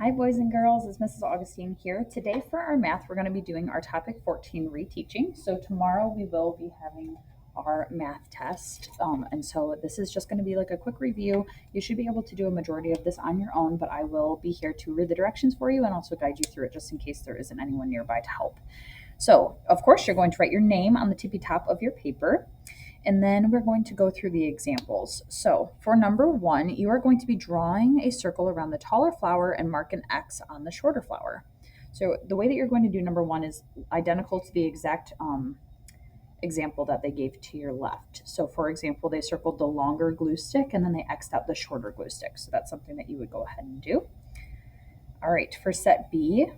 Hi, boys and girls. It's Mrs. Augustine here. Today, for our math, we're going to be doing our topic 14 reteaching. So, tomorrow we will be having our math test. And so, this is just going to be like a quick review. You should be able to do a majority of this on your own, but I will be here to read the directions for you and also guide you through it just in case there isn't anyone nearby to help. So, of course, you're going to write your name on the tippy top of your paper. And then we're going to go through the examples. So for number 1, you are going to be drawing a circle around the taller flower and mark an X on the shorter flower. So the way that you're going to do number 1 is identical to the exact example that they gave to your left. So for example, they circled the longer glue stick and then they X'd out the shorter glue stick. So that's something that you would go ahead and do. All right, for set B,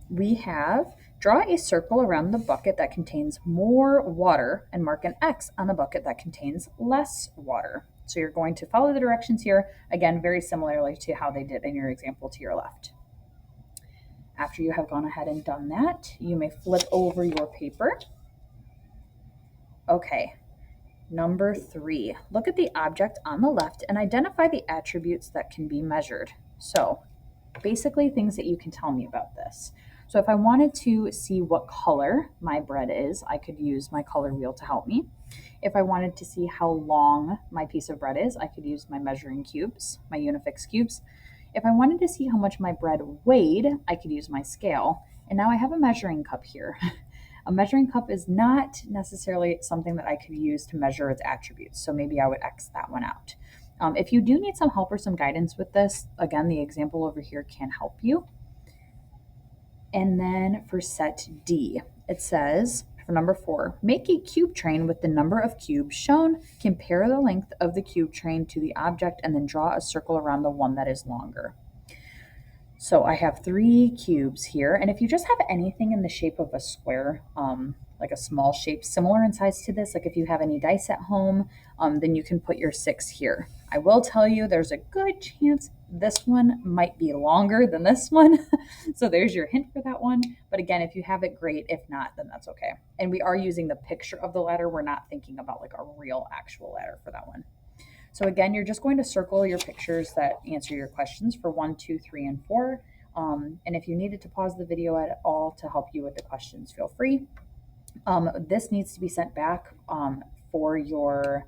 we have draw a circle around the bucket that contains more water and mark an X on the bucket that contains less water. So you're going to follow the directions here, again, very similarly to how they did in your example to your left. After you have gone ahead and done that, you may flip over your paper. Okay, number 3, look at the object on the left and identify the attributes that can be measured. So basically things that you can tell me about this. So if I wanted to see what color my bread is, I could use my color wheel to help me. If I wanted to see how long my piece of bread is, I could use my measuring cubes, my Unifix cubes. If I wanted to see how much my bread weighed, I could use my scale. And now I have a measuring cup here. A measuring cup is not necessarily something that I could use to measure its attributes, so maybe I would X that one out. If you do need some help or some guidance with this, again, the example over here can help you. And then for set D, it says, for number 4, make a cube train with the number of cubes shown, compare the length of the cube train to the object, and then draw a circle around the one that is longer. So I have 3 cubes here, and if you just have anything in the shape of a square, like a small shape similar in size to this, like if you have any dice at home, then you can put your 6 here. I will tell you there's a good chance this one might be longer than this one. So there's your hint for that one. But again, if you have it, great. If not, then that's okay. And we are using the picture of the ladder. We're not thinking about like a real actual ladder for that one. So again, you're just going to circle your pictures that answer your questions for 1, 2, 3, and 4. And if you needed to pause the video at all to help you with the questions, feel free. This needs to be sent back for your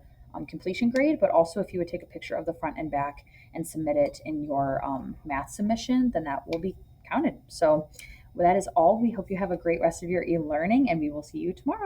completion grade, but also if you would take a picture of the front and back and submit it in your math submission, then that will be counted. So that is all. We hope you have a great rest of your e-learning, and we will see you tomorrow.